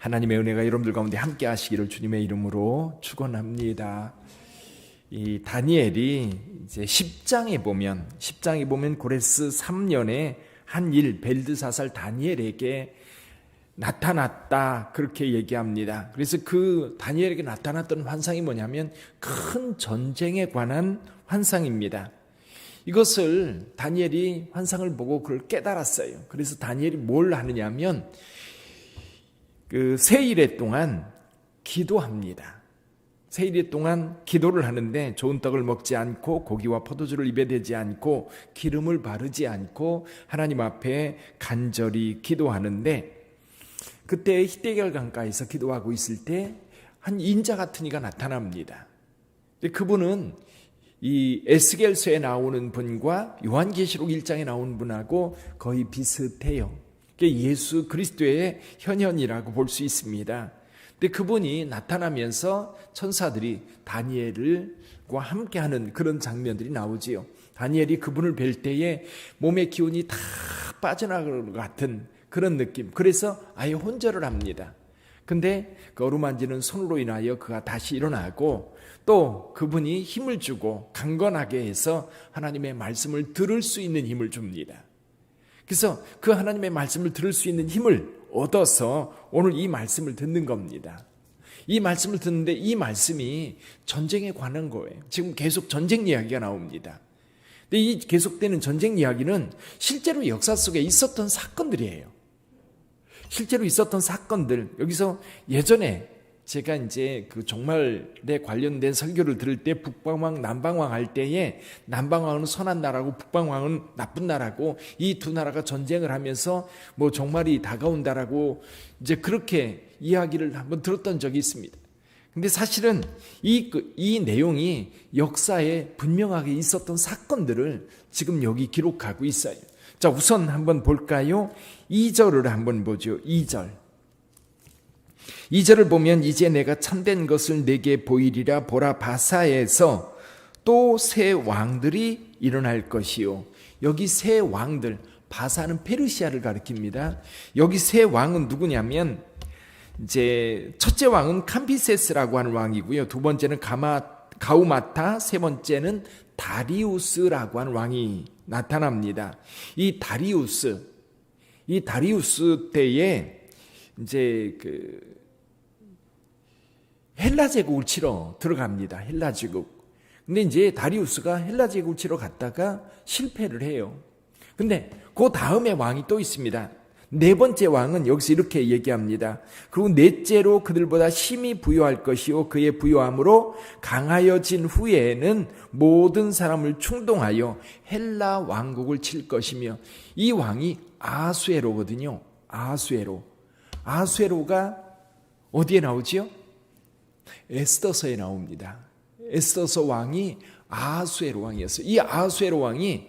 하나님의 은혜가 여러분들 가운데 함께 하시기를 주님의 이름으로 축원합니다. 이 다니엘이 이제 10장에 보면 고레스 3년에 한 일 벨드사살 다니엘에게 나타났다 그렇게 얘기합니다. 그래서 그 다니엘에게 나타났던 환상이 뭐냐면 큰 전쟁에 관한 환상입니다. 이것을 다니엘이 환상을 보고 그걸 깨달았어요. 그래서 다니엘이 뭘 하느냐면 그 세일에 동안 기도합니다. 세일에 동안 기도를 하는데 좋은 떡을 먹지 않고 고기와 포도주를 입에 대지 않고 기름을 바르지 않고 하나님 앞에 간절히 기도하는데, 그때 히데겔 강가에서 기도하고 있을 때 한 인자 같은 이가 나타납니다. 그분은 이 에스겔서에 나오는 분과 요한계시록 1장에 나오는 분하고 거의 비슷해요. 예수 그리스도의 현현이라고 볼 수 있습니다. 근데 그분이 나타나면서 천사들이 다니엘과 함께하는 그런 장면들이 나오지요. 다니엘이 그분을 뵐 때에 몸의 기운이 다 빠져나갈 것 같은 그런 느낌. 그래서 아예 혼절을 합니다. 근데 그 어루만지는 손으로 인하여 그가 다시 일어나고, 또 그분이 힘을 주고 강건하게 해서 하나님의 말씀을 들을 수 있는 힘을 줍니다. 그래서 그 하나님의 말씀을 들을 수 있는 힘을 얻어서 오늘 이 말씀을 듣는 겁니다. 이 말씀을 듣는데 이 말씀이 전쟁에 관한 거예요. 지금 계속 전쟁 이야기가 나옵니다. 근데 이 계속되는 전쟁 이야기는 실제로 역사 속에 있었던 사건들이에요. 실제로 있었던 사건들. 여기서 예전에 제가 이제 그 종말에 관련된 설교를 들을 때 북방왕, 남방왕 할 때에 남방왕은 선한 나라고 북방왕은 나쁜 나라고 이 두 나라가 전쟁을 하면서 뭐 종말이 다가온다라고 이제 그렇게 이야기를 한번 들었던 적이 있습니다. 근데 사실은 이 내용이 역사에 분명하게 있었던 사건들을 지금 여기 기록하고 있어요. 자, 우선 한번 볼까요? 2절을 한번 보죠. 2절을 보면 이제 내가 참된 것을 내게 보이리라. 보라, 바사에서 또 새 왕들이 일어날 것이요. 여기 새 왕들, 바사는 페르시아를 가리킵니다. 여기 새 왕은 누구냐면 이제 첫째 왕은 캄비세스라고 하는 왕이고요. 두 번째는 가우마타, 세 번째는 다리우스라고 하는 왕이 나타납니다. 이 다리우스 때에 이제 그 헬라 제국을 치러 들어갑니다. 헬라 제국. 근데 이제 다리우스가 헬라 제국을 치러 갔다가 실패를 해요. 근데 그 다음에 왕이 또 있습니다. 네 번째 왕은 여기서 이렇게 얘기합니다. 그리고 넷째로 그들보다 심히 부요할 것이요 그의 부요함으로 강하여진 후에는 모든 사람을 충동하여 헬라 왕국을 칠 것이며, 이 왕이 아수에로거든요. 아수에로가 어디에 나오지요? 에스더서에 나옵니다. 에스더서 왕이 아수에로 왕이었어요. 이 아수에로 왕이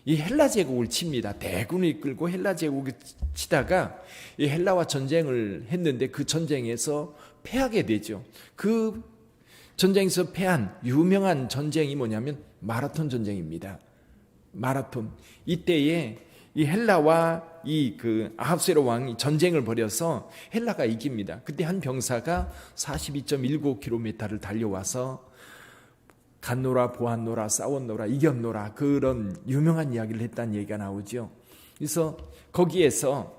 이 헬라 제국을 칩니다. 대군을 이끌고 헬라 제국을 치다가 이 헬라와 전쟁을 했는데 그 전쟁에서 패하게 되죠. 그 전쟁에서 패한 유명한 전쟁이 뭐냐면 마라톤 전쟁입니다. 마라톤. 이때에 이 헬라와 이 그 아합세로 왕이 전쟁을 벌여서 헬라가 이깁니다. 그때 한 병사가 42.19km를 달려와서 갔노라 보았노라 싸웠노라 이겼노라 그런 유명한 이야기를 했다는 얘기가 나오죠. 그래서 거기에서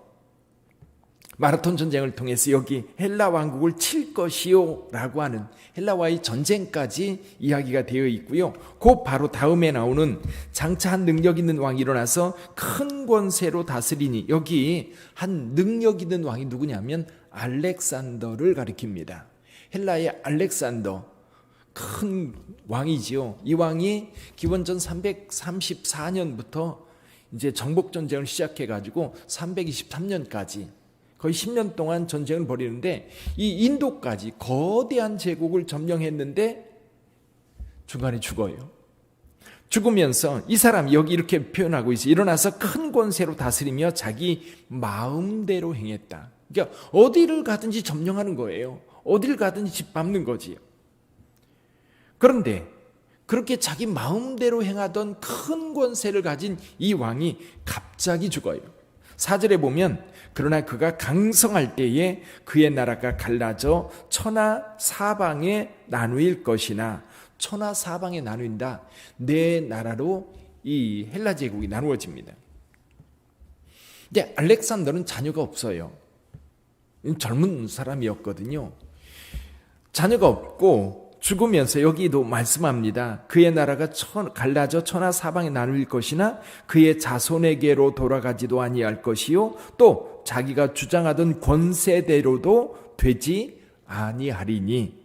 마라톤 전쟁을 통해서 여기 헬라 왕국을 칠 것이요 라고 하는 헬라와의 전쟁까지 이야기가 되어 있고요. 그 바로 다음에 나오는 장차 한 능력 있는 왕이 일어나서 큰 권세로 다스리니, 여기 한 능력 있는 왕이 누구냐면 알렉산더를 가리킵니다. 헬라의 알렉산더, 큰 왕이지요. 이 왕이 기원전 334년부터 이제 정복 전쟁을 시작해 가지고 323년까지 거의 10년 동안 전쟁을 벌이는데, 이 인도까지 거대한 제국을 점령했는데 중간에 죽어요. 죽으면서 이 사람이 여기 이렇게 표현하고 있어요. 일어나서 큰 권세로 다스리며 자기 마음대로 행했다. 그러니까 어디를 가든지 점령하는 거예요. 어디를 가든지 짓밟는 거지요. 그런데 그렇게 자기 마음대로 행하던 큰 권세를 가진 이 왕이 갑자기 죽어요. 4절에 보면 그러나 그가 강성할 때에 그의 나라가 갈라져 천하 사방에 나누일 것이나, 천하 사방에 나누인다. 네 나라로 이 헬라 제국이 나누어집니다. 근데 알렉산더는 자녀가 없어요. 젊은 사람이었거든요. 자녀가 없고 죽으면서 여기도 말씀합니다. 그의 나라가 갈라져 천하 사방에 나눌 것이나 그의 자손에게로 돌아가지도 아니할 것이요 또 자기가 주장하던 권세대로도 되지 아니하리니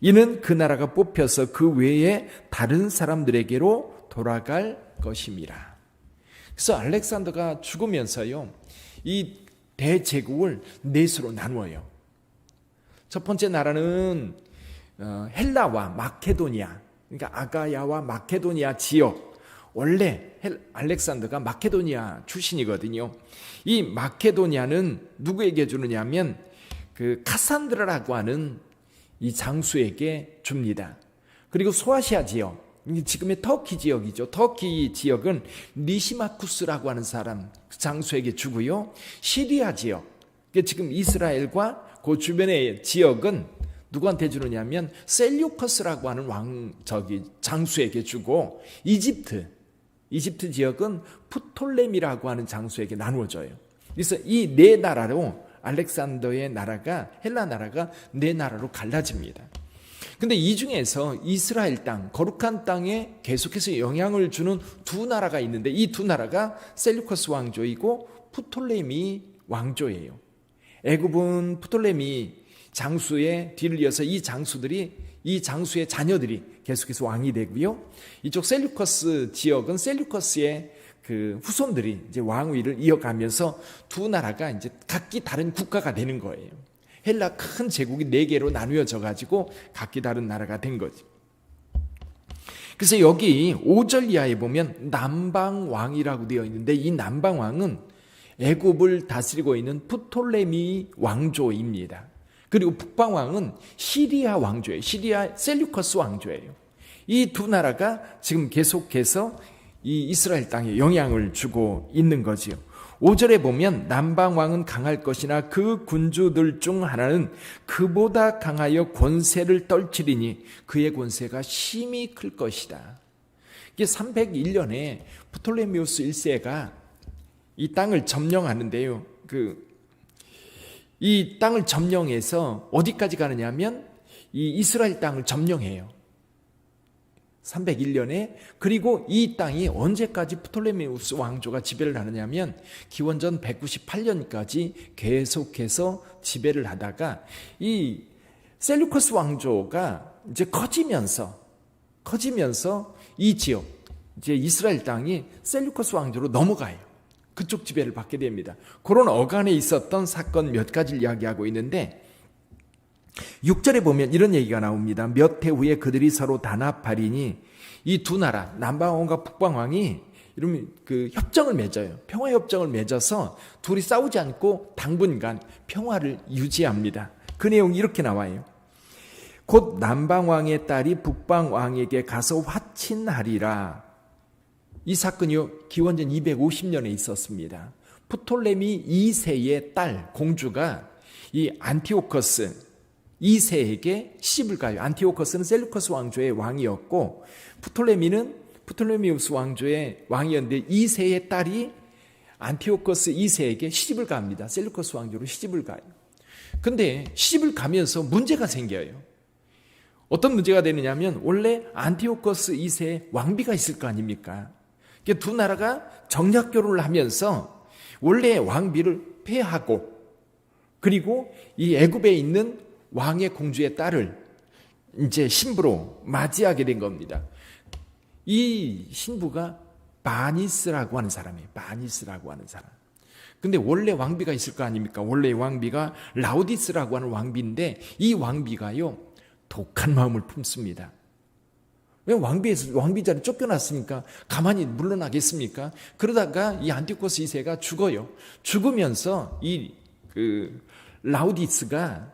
이는 그 나라가 뽑혀서 그 외에 다른 사람들에게로 돌아갈 것임이라. 그래서 알렉산더가 죽으면서요, 이 대제국을 넷으로 나누어요. 첫 번째 나라는 헬라와 마케도니아, 그러니까 아가야와 마케도니아 지역. 원래 알렉산더가 마케도니아 출신이거든요. 이 마케도니아는 누구에게 주느냐면 그 카산드라라고 하는 이 장수에게 줍니다. 그리고 소아시아 지역, 지금의 터키 지역이죠. 터키 지역은 리시마쿠스라고 하는 사람, 그 장수에게 주고요. 시리아 지역, 지금 이스라엘과 그 주변의 지역은 누구한테 주느냐면 셀류커스라고 하는 장수에게 주고, 이집트 지역은 프톨레미라고 하는 장수에게 나누어져요. 그래서 이 네 나라로 알렉산더의 나라가, 헬라 나라가 네 나라로 갈라집니다. 근데 이 중에서 이스라엘 땅, 거룩한 땅에 계속해서 영향을 주는 두 나라가 있는데, 이 두 나라가 셀류커스 왕조이고 프톨레미 왕조예요. 애굽은 프톨레미 장수의 뒤를 이어서 이 장수의 자녀들이 계속해서 왕이 되고요. 이쪽 셀류커스 지역은 셀류커스의 그 후손들이 이제 왕위를 이어가면서 두 나라가 이제 각기 다른 국가가 되는 거예요. 헬라 큰 제국이 4개로 나누어져 가지고 각기 다른 나라가 된 거죠. 그래서 여기 5절 이하에 보면 남방왕이라고 되어 있는데, 이 남방왕은 애굽을 다스리고 있는 프톨레미 왕조입니다. 그리고 북방왕은 시리아 왕조예요. 시리아 셀류커스 왕조예요. 이 두 나라가 지금 계속해서 이 이스라엘 땅에 영향을 주고 있는 거지요. 5절에 보면 남방왕은 강할 것이나 그 군주들 중 하나는 그보다 강하여 권세를 떨치리니 그의 권세가 심히 클 것이다. 이게 301년에 프톨레미우스 1세가 이 땅을 점령하는데요. 이 땅을 점령해서 어디까지 가느냐 하면 이 이스라엘 땅을 점령해요. 301년에. 그리고 이 땅이 언제까지 프톨레미우스 왕조가 지배를 하느냐면 기원전 198년까지 계속해서 지배를 하다가 이 셀류커스 왕조가 이제 커지면서 이 지역, 이제 이스라엘 땅이 셀류커스 왕조로 넘어가요. 그쪽 지배를 받게 됩니다. 그런 어간에 있었던 사건 몇 가지를 이야기하고 있는데, 6절에 보면 이런 얘기가 나옵니다. 몇 해 후에 그들이 서로 단합하리니, 이 두 나라 남방왕과 북방왕이 이러면 그 협정을 맺어요. 평화 협정을 맺어서 둘이 싸우지 않고 당분간 평화를 유지합니다. 그 내용이 이렇게 나와요. 곧 남방왕의 딸이 북방왕에게 가서 화친하리라. 이 사건이 기원전 250년에 있었습니다. 프톨레미 2세의 딸 공주가 이 안티오커스 2세에게 시집을 가요. 안티오커스는 셀루커스 왕조의 왕이었고 프톨레미우스 왕조의 왕이었는데 2세의 딸이 안티오커스 2세에게 시집을 갑니다. 셀루커스 왕조로 시집을 가요. 근데 시집을 가면서 문제가 생겨요. 어떤 문제가 되느냐면 원래 안티오커스 2세에 왕비가 있을 거 아닙니까? 두 나라가 정략 결혼을 하면서 원래 왕비를 폐하고, 그리고 이 애굽에 있는 왕의 공주의 딸을 이제 신부로 맞이하게 된 겁니다. 이 신부가 바니스라고 하는 사람이에요. 바니스라고 하는 사람. 근데 원래 왕비가 있을 거 아닙니까? 원래 왕비가 라우디스라고 하는 왕비인데, 이 왕비가요 독한 마음을 품습니다. 왜 왕비 자리 쫓겨났으니까 가만히 물러나겠습니까? 그러다가 이 안티오코스 2세가 죽어요. 죽으면서 이 라우디스가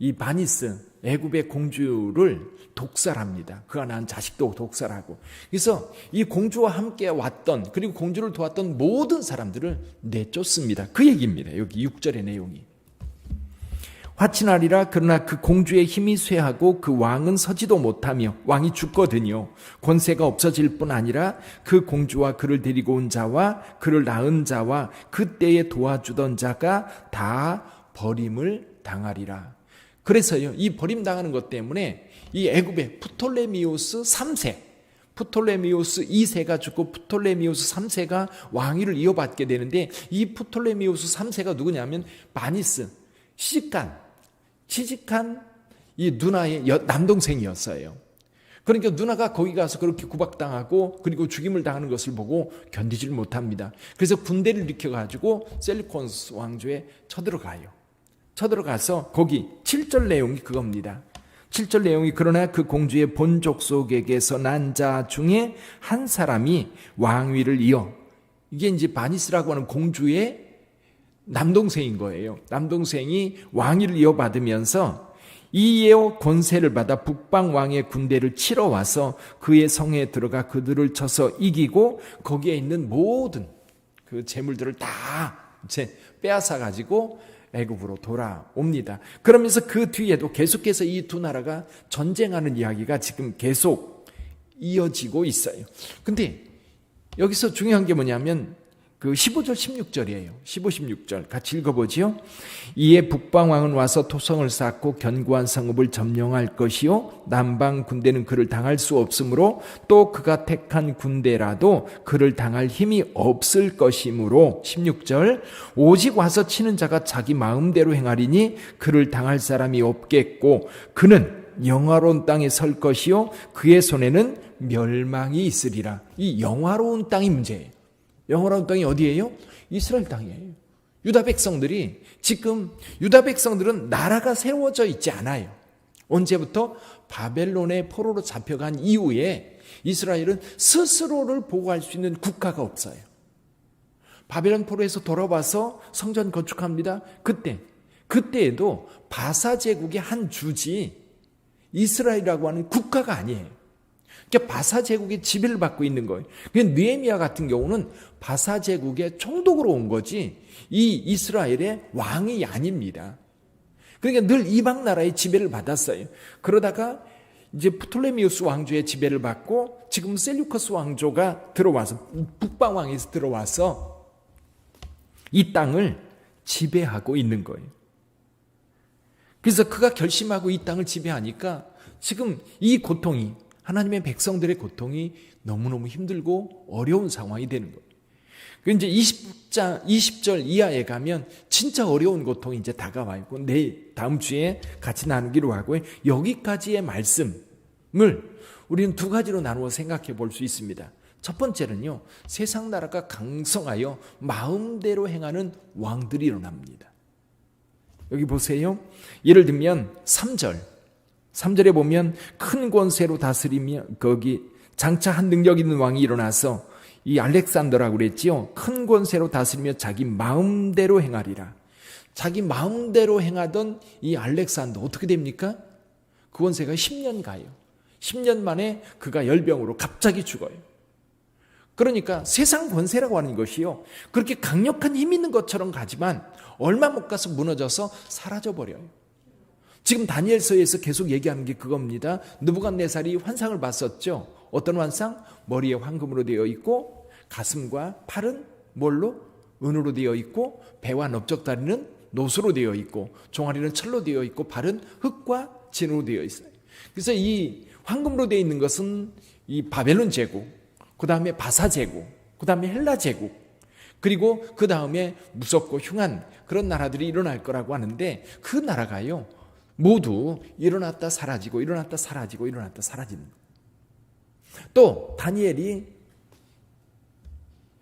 이 바니스 애굽의 공주를 독살합니다. 그가 낳은 자식도 독살하고. 그래서 이 공주와 함께 왔던, 그리고 공주를 도왔던 모든 사람들을 내쫓습니다. 그 얘기입니다. 여기 6절의 내용이. 화친하리라. 그러나 그 공주의 힘이 쇠하고 그 왕은 서지도 못하며, 왕이 죽거든요. 권세가 없어질 뿐 아니라 그 공주와 그를 데리고 온 자와 그를 낳은 자와 그때에 도와주던 자가 다 버림을 당하리라. 그래서요, 이 버림당하는 것 때문에 이 애굽의 프톨레미우스 3세, 프톨레미우스 2세가 죽고 프톨레미우스 3세가 왕위를 이어받게 되는데, 이 프톨레미우스 3세가 누구냐면 바니스, 시집간 이 누나의 남동생이었어요. 그러니까 누나가 거기 가서 그렇게 구박당하고 그리고 죽임을 당하는 것을 보고 견디질 못합니다. 그래서 군대를 일으켜가지고 셀루코스 왕조에 쳐들어가서 거기 7절 내용이 그겁니다. 7절 내용이 그러나 그 공주의 본 족속에게서 난 자 중에 한 사람이 왕위를 이어, 이게 이제 바니스라고 하는 공주의 남동생인 거예요. 남동생이 왕위를 이어받으면서 이에 권세를 받아 북방 왕의 군대를 치러 와서 그의 성에 들어가 그들을 쳐서 이기고 거기에 있는 모든 그 재물들을 다 빼앗아 가지고 애굽으로 돌아옵니다. 그러면서 그 뒤에도 계속해서 이 두 나라가 전쟁하는 이야기가 지금 계속 이어지고 있어요. 근데 여기서 중요한 게 뭐냐면 그 15절 16절이에요. 15, 16절 같이 읽어보지요. 이에 북방왕은 와서 토성을 쌓고 견고한 성읍을 점령할 것이요 남방 군대는 그를 당할 수 없으므로 또 그가 택한 군대라도 그를 당할 힘이 없을 것이므로 16절 오직 와서 치는 자가 자기 마음대로 행하리니 그를 당할 사람이 없겠고 그는 영화로운 땅에 설 것이요 그의 손에는 멸망이 있으리라. 이 영화로운 땅이 문제예요. 영화로운 땅이 어디예요? 이스라엘 땅이에요. 유다 백성들이 지금 유다 백성들은 나라가 세워져 있지 않아요. 언제부터? 바벨론의 포로로 잡혀간 이후에 이스라엘은 스스로를 보호할 수 있는 국가가 없어요. 바벨론 포로에서 돌아와서 성전 건축합니다. 그때에도 바사 제국의 한 주지 이스라엘이라고 하는 국가가 아니에요. 그러니까 바사 제국의 지배를 받고 있는 거예요. 느헤미야 같은 경우는 바사 제국의 총독으로 온 거지 이 이스라엘의 왕이 아닙니다. 그러니까 늘 이방 나라의 지배를 받았어요. 그러다가 이제 프톨레미우스 왕조의 지배를 받고 지금 셀루커스 왕조가 들어와서 북방 왕에서 들어와서 이 땅을 지배하고 있는 거예요. 그래서 그가 결심하고 이 땅을 지배하니까 지금 이 고통이 하나님의 백성들의 고통이 너무너무 힘들고 어려운 상황이 되는 거예요. 이제 20절 이하에 가면 진짜 어려운 고통이 이제 다가와요. 다음 주에 같이 나누기로 하고요. 여기까지의 말씀을 우리는 두 가지로 나누어 생각해 볼 수 있습니다. 첫 번째는요, 세상 나라가 강성하여 마음대로 행하는 왕들이 일어납니다. 여기 보세요. 예를 들면 3절에 보면 큰 권세로 다스리며 거기 장차 한 능력 있는 왕이 일어나서 이 알렉산더라고 그랬지요. 큰 권세로 다스리며 자기 마음대로 행하리라. 자기 마음대로 행하던 이 알렉산더 어떻게 됩니까? 그 권세가 10년 가요. 10년 만에 그가 열병으로 갑자기 죽어요. 그러니까 세상 권세라고 하는 것이요, 그렇게 강력한 힘 있는 것처럼 가지만 얼마 못 가서 무너져서 사라져버려요. 지금 다니엘서에서 계속 얘기하는 게 그겁니다. 느부갓네살이 환상을 봤었죠. 어떤 환상? 머리에 황금으로 되어 있고 가슴과 팔은 뭘로? 은으로 되어 있고 배와 넓적다리는 노수로 되어 있고 종아리는 철로 되어 있고 발은 흙과 진으로 되어 있어요. 그래서 이 황금으로 되어 있는 것은 이 바벨론 제국, 그 다음에 바사 제국, 그 다음에 헬라 제국, 그리고 그 다음에 무섭고 흉한 그런 나라들이 일어날 거라고 하는데 그 나라가요 모두 일어났다 사라지고 일어났다 사라지고 일어났다 사라지는 거예요. 또 다니엘이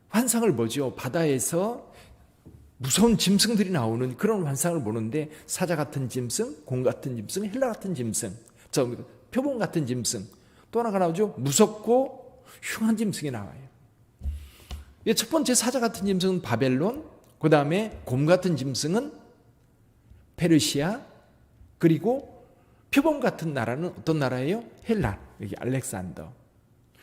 환상을 보죠. 바다에서 무서운 짐승들이 나오는 그런 환상을 보는데 사자 같은 짐승, 공 같은 짐승, 헬라 같은 짐승, 표범 같은 짐승, 또 하나가 나오죠. 무섭고 흉한 짐승이 나와요. 첫 번째 사자 같은 짐승은 바벨론, 그 다음에 곰 같은 짐승은 페르시아, 그리고 표범 같은 나라는 어떤 나라예요? 헬라, 여기 알렉산더.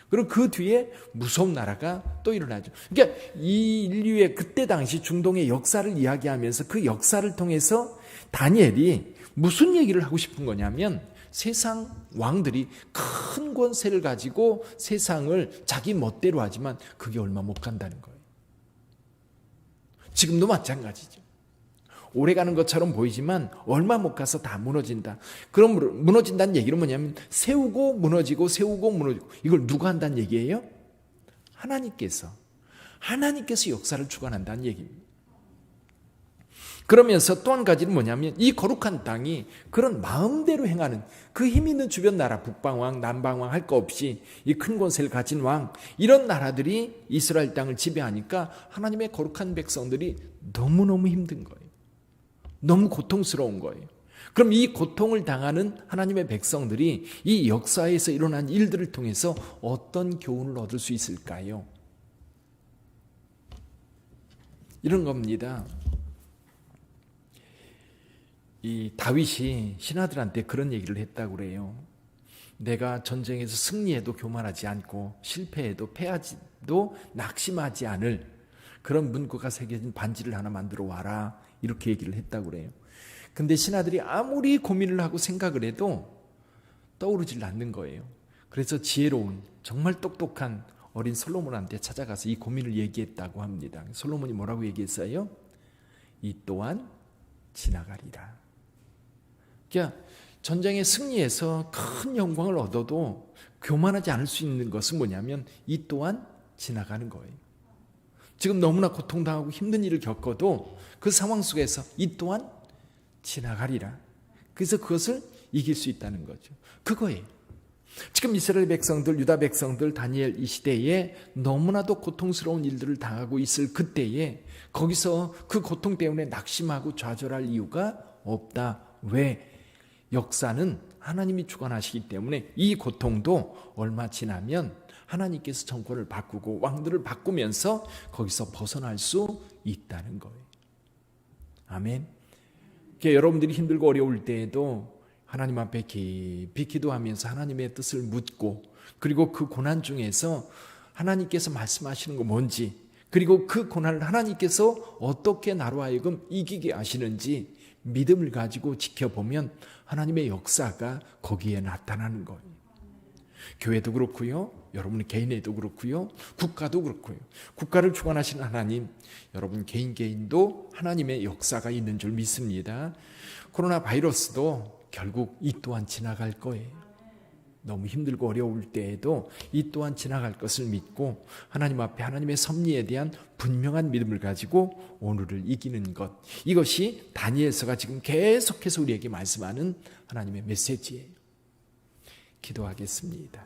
그리고 그 뒤에 무서운 나라가 또 일어나죠. 그러니까 이 인류의 그때 당시 중동의 역사를 이야기하면서 그 역사를 통해서 다니엘이 무슨 얘기를 하고 싶은 거냐면 세상 왕들이 큰 권세를 가지고 세상을 자기 멋대로 하지만 그게 얼마 못 간다는 거예요. 지금도 마찬가지죠. 오래 가는 것처럼 보이지만 얼마 못 가서 다 무너진다. 그럼 무너진다는 얘기는 뭐냐면 세우고 무너지고 세우고 무너지고, 이걸 누가 한다는 얘기예요? 하나님께서 역사를 주관한다는 얘기입니다. 그러면서 또 한 가지는 뭐냐면 이 거룩한 땅이 그런 마음대로 행하는 그 힘 있는 주변 나라, 북방왕, 남방왕 할 거 없이 이 큰 권세를 가진 왕, 이런 나라들이 이스라엘 땅을 지배하니까 하나님의 거룩한 백성들이 너무너무 힘든 거예요. 너무 고통스러운 거예요. 그럼 이 고통을 당하는 하나님의 백성들이 이 역사에서 일어난 일들을 통해서 어떤 교훈을 얻을 수 있을까요? 이런 겁니다. 이 다윗이 신하들한테 그런 얘기를 했다고 그래요. 내가 전쟁에서 승리해도 교만하지 않고 실패해도 패하지도 낙심하지 않을 그런 문구가 새겨진 반지를 하나 만들어 와라, 이렇게 얘기를 했다고 그래요. 근데 신하들이 아무리 고민을 하고 생각을 해도 떠오르질 않는 거예요. 그래서 지혜로운 정말 똑똑한 어린 솔로몬한테 찾아가서 이 고민을 얘기했다고 합니다. 솔로몬이 뭐라고 얘기했어요? 이 또한 지나가리라. 그러니까 전쟁에 승리해서 큰 영광을 얻어도 교만하지 않을 수 있는 것은 뭐냐면 이 또한 지나가는 거예요. 지금 너무나 고통당하고 힘든 일을 겪어도 그 상황 속에서 이 또한 지나가리라. 그래서 그것을 이길 수 있다는 거죠. 그거예요. 지금 이스라엘 백성들, 유다 백성들, 다니엘 이 시대에 너무나도 고통스러운 일들을 당하고 있을 그때에 거기서 그 고통 때문에 낙심하고 좌절할 이유가 없다. 왜? 역사는 하나님이 주관하시기 때문에 이 고통도 얼마 지나면 하나님께서 정권을 바꾸고 왕들을 바꾸면서 거기서 벗어날 수 있다는 거예요. 아멘. 여러분들이 힘들고 어려울 때에도 하나님 앞에 깊이 기도하면서 하나님의 뜻을 묻고, 그리고 그 고난 중에서 하나님께서 말씀하시는 거 뭔지, 그리고 그 고난을 하나님께서 어떻게 나로 하여금 이기게 하시는지 믿음을 가지고 지켜보면 하나님의 역사가 거기에 나타나는 거예요. 교회도 그렇고요, 여러분 개인에도 그렇고요, 국가도 그렇고요. 국가를 주관하시는 하나님, 여러분 개인도 하나님의 역사가 있는 줄 믿습니다. 코로나 바이러스도 결국 이 또한 지나갈 거예요. 너무 힘들고 어려울 때에도 이 또한 지나갈 것을 믿고 하나님 앞에 하나님의 섭리에 대한 분명한 믿음을 가지고 오늘을 이기는 것, 이것이 다니엘서가 지금 계속해서 우리에게 말씀하는 하나님의 메시지예요. 기도하겠습니다.